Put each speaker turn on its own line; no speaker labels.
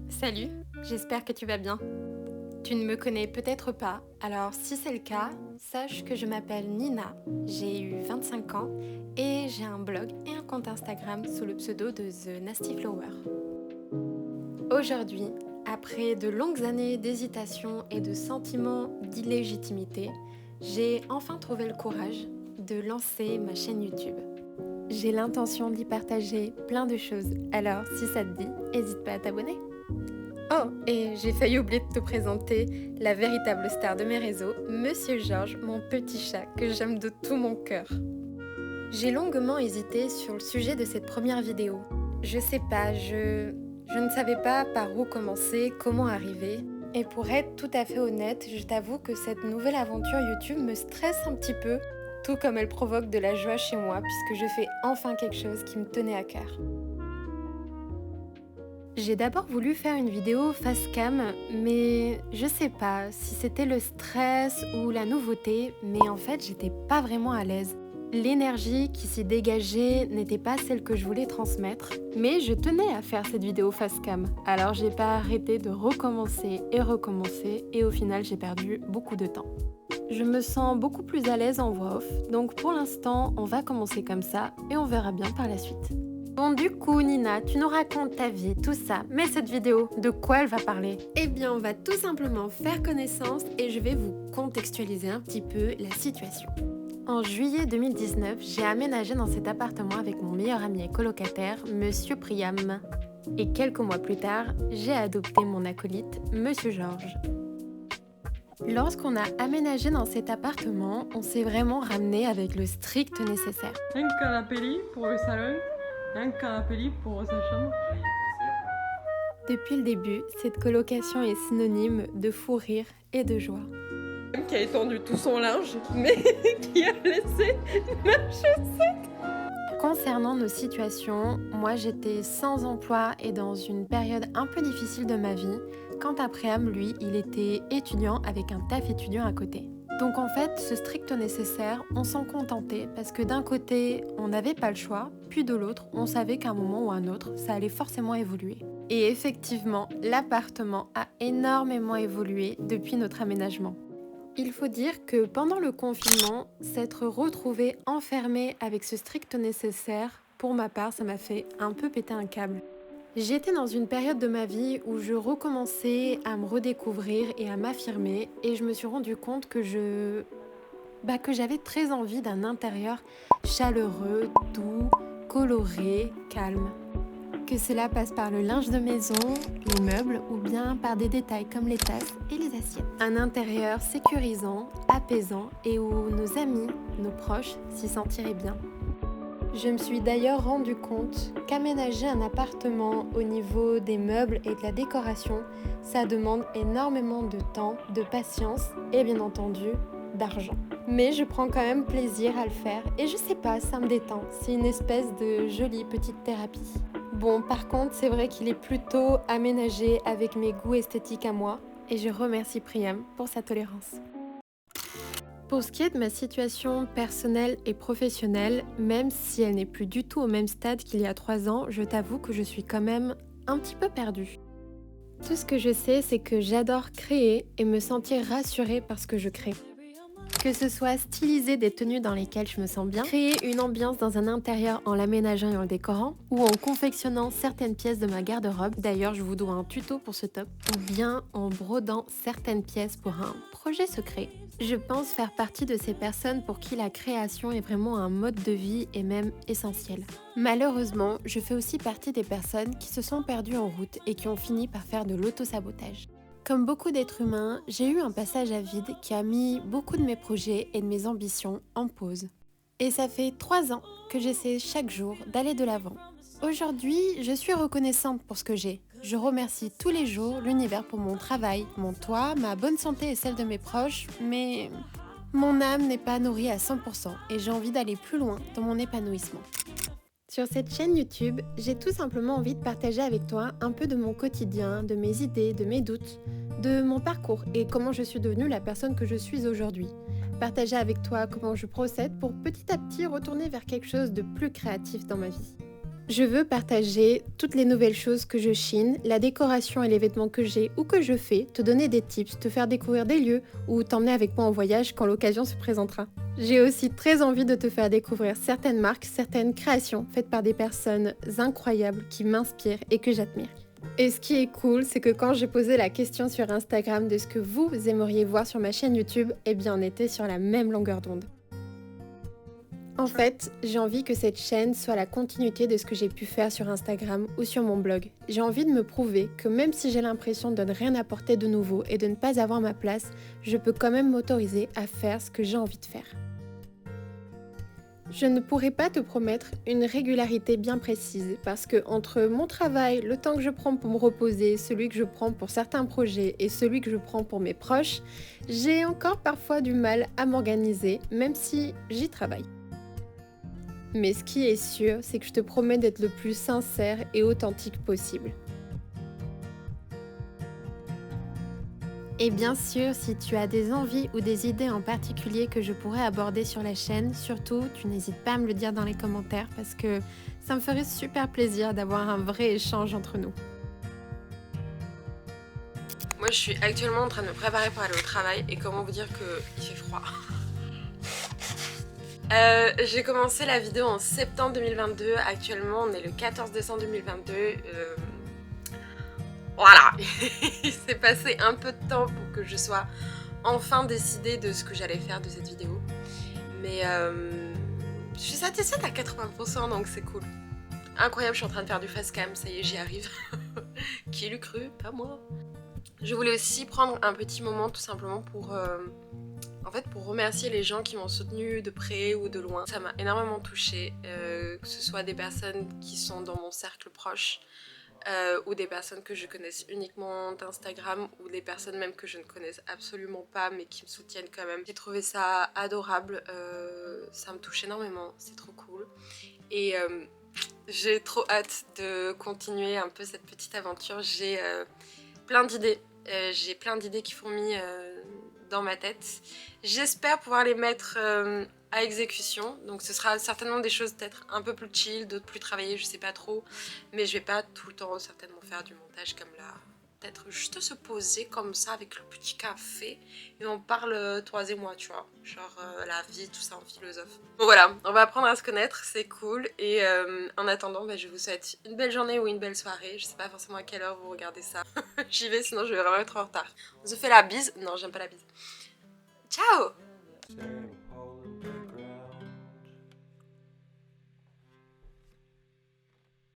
Salut, j'espère que tu vas bien. Tu ne me connais peut-être pas, alors si c'est le cas, sache que je m'appelle Nina, j'ai eu 25 ans et j'ai un blog et un compte Instagram sous le pseudo de The Nasty Flower. Aujourd'hui, après de longues années d'hésitation et de sentiments d'illégitimité, j'ai enfin trouvé le courage de lancer ma chaîne YouTube. J'ai l'intention d'y partager plein de choses, alors si ça te dit, n'hésite pas à t'abonner. Oh, et j'ai failli oublier de te présenter la véritable star de mes réseaux, Monsieur Georges, mon petit chat que j'aime de tout mon cœur. J'ai longuement hésité sur le sujet de cette première vidéo. Je sais pas, je ne savais pas par où commencer, comment arriver. Et pour être tout à fait honnête, je t'avoue que cette nouvelle aventure YouTube me stresse un petit peu, tout comme elle provoque de la joie chez moi puisque je fais enfin quelque chose qui me tenait à cœur. J'ai d'abord voulu faire une vidéo face cam, mais je sais pas si c'était le stress ou la nouveauté, mais en fait j'étais pas vraiment à l'aise. L'énergie qui s'y dégageait n'était pas celle que je voulais transmettre, mais je tenais à faire cette vidéo face cam, alors j'ai pas arrêté de recommencer, et au final j'ai perdu beaucoup de temps. Je me sens beaucoup plus à l'aise en voix off, donc pour l'instant on va commencer comme ça et on verra bien par la suite. Bon, du coup, Nina, tu nous racontes ta vie, tout ça, mais cette vidéo, de quoi elle va parler? Eh bien, on va tout simplement faire connaissance et je vais vous contextualiser un petit peu la situation. En juillet 2019, j'ai aménagé dans cet appartement avec mon meilleur ami et colocataire, Monsieur Priam. Et quelques mois plus tard, j'ai adopté mon acolyte, Monsieur Georges. Lorsqu'on a aménagé dans cet appartement, on s'est vraiment ramené avec le strict nécessaire.
Un canapé lit pour le salon, un canapé lit pour sa chambre.
Depuis le début, cette colocation est synonyme de fou rire et de joie.
Qui a étendu tout son linge, mais qui a laissé ma chaussette.
Concernant nos situations, moi j'étais sans emploi et dans une période un peu difficile de ma vie. Quant à Priam, lui, il était étudiant avec un taf étudiant à côté. Donc en fait, ce strict nécessaire, on s'en contentait parce que d'un côté, on n'avait pas le choix, puis de l'autre, on savait qu'à un moment ou à un autre, ça allait forcément évoluer. Et effectivement, l'appartement a énormément évolué depuis notre aménagement. Il faut dire que pendant le confinement, s'être retrouvé enfermé avec ce strict nécessaire, pour ma part, ça m'a fait un peu péter un câble. J'étais dans une période de ma vie où je recommençais à me redécouvrir et à m'affirmer et je me suis rendu compte que j'avais très envie d'un intérieur chaleureux, doux, coloré, calme. Que cela passe par le linge de maison, les meubles ou bien par des détails comme les tasses et les assiettes. Un intérieur sécurisant, apaisant et où nos amis, nos proches s'y sentiraient bien. Je me suis d'ailleurs rendu compte qu'aménager un appartement au niveau des meubles et de la décoration, ça demande énormément de temps, de patience et bien entendu d'argent. Mais je prends quand même plaisir à le faire et je sais pas, ça me détend. C'est une espèce de jolie petite thérapie. Bon, par contre, c'est vrai qu'il est plutôt aménagé avec mes goûts esthétiques à moi et je remercie Priam pour sa tolérance. Pour ce qui est de ma situation personnelle et professionnelle, même si elle n'est plus du tout au même stade qu'il y a 3 ans, je t'avoue que je suis quand même un petit peu perdue. Tout ce que je sais, c'est que j'adore créer et me sentir rassurée par ce que je crée. Que ce soit styliser des tenues dans lesquelles je me sens bien, créer une ambiance dans un intérieur en l'aménageant et en le décorant, ou en confectionnant certaines pièces de ma garde-robe, d'ailleurs je vous dois un tuto pour ce top, ou bien en brodant certaines pièces pour un projet secret. Je pense faire partie de ces personnes pour qui la création est vraiment un mode de vie et même essentiel. Malheureusement, je fais aussi partie des personnes qui se sont perdues en route et qui ont fini par faire de l'autosabotage. Comme beaucoup d'êtres humains, j'ai eu un passage à vide qui a mis beaucoup de mes projets et de mes ambitions en pause. Et ça fait 3 ans que j'essaie chaque jour d'aller de l'avant. Aujourd'hui, je suis reconnaissante pour ce que j'ai. Je remercie tous les jours l'univers pour mon travail, mon toit, ma bonne santé et celle de mes proches, mais mon âme n'est pas nourrie à 100% et j'ai envie d'aller plus loin dans mon épanouissement. Sur cette chaîne YouTube, j'ai tout simplement envie de partager avec toi un peu de mon quotidien, de mes idées, de mes doutes, de mon parcours et comment je suis devenue la personne que je suis aujourd'hui. Partager avec toi comment je procède pour petit à petit retourner vers quelque chose de plus créatif dans ma vie. Je veux partager toutes les nouvelles choses que je chine, la décoration et les vêtements que j'ai ou que je fais, te donner des tips, te faire découvrir des lieux ou t'emmener avec moi en voyage quand l'occasion se présentera. J'ai aussi très envie de te faire découvrir certaines marques, certaines créations faites par des personnes incroyables qui m'inspirent et que j'admire. Et ce qui est cool, c'est que quand j'ai posé la question sur Instagram de ce que vous aimeriez voir sur ma chaîne YouTube, eh bien on était sur la même longueur d'onde. En fait, j'ai envie que cette chaîne soit la continuité de ce que j'ai pu faire sur Instagram ou sur mon blog. J'ai envie de me prouver que même si j'ai l'impression de ne rien apporter de nouveau et de ne pas avoir ma place, je peux quand même m'autoriser à faire ce que j'ai envie de faire. Je ne pourrais pas te promettre une régularité bien précise parce que entre mon travail, le temps que je prends pour me reposer, celui que je prends pour certains projets et celui que je prends pour mes proches, j'ai encore parfois du mal à m'organiser même si j'y travaille. Mais ce qui est sûr, c'est que je te promets d'être le plus sincère et authentique possible. Et bien sûr, si tu as des envies ou des idées en particulier que je pourrais aborder sur la chaîne, surtout, tu n'hésites pas à me le dire dans les commentaires parce que ça me ferait super plaisir d'avoir un vrai échange entre nous.
Moi je suis actuellement en train de me préparer pour aller au travail et comment vous dire qu'il fait froid. J'ai commencé la vidéo en septembre 2022, actuellement on est le 14 décembre 2022. Voilà, il s'est passé un peu de temps pour que je sois enfin décidée de ce que j'allais faire de cette vidéo. Mais je suis satisfaite à 80% donc c'est cool. Incroyable, je suis en train de faire du face cam, ça y est j'y arrive. Qui l'eût cru? Pas moi. Je voulais aussi prendre un petit moment tout simplement pour remercier les gens qui m'ont soutenue de près ou de loin. Ça m'a énormément touchée, que ce soit des personnes qui sont dans mon cercle proche ou des personnes que je connaisse uniquement d'Instagram ou des personnes même que je ne connaisse absolument pas mais qui me soutiennent quand même. J'ai trouvé ça adorable, ça me touche énormément, c'est trop cool. Et j'ai trop hâte de continuer un peu cette petite aventure. J'ai plein d'idées. J'ai plein d'idées qui fourmillent dans ma tête. J'espère pouvoir les mettre à exécution. Donc ce sera certainement des choses peut-être un peu plus chill, d'autres plus travaillées, je sais pas trop. Mais je vais pas tout le temps certainement faire du montage comme là. Peut-être juste se poser comme ça avec le petit café et on parle toi et moi, tu vois. Genre la vie, tout ça en philosophe. Bon voilà, on va apprendre à se connaître, c'est cool. Et en attendant, je vous souhaite une belle journée ou une belle soirée. Je sais pas forcément à quelle heure vous regardez ça. J'y vais sinon je vais vraiment être en retard. On se fait la bise. Non, j'aime pas la bise.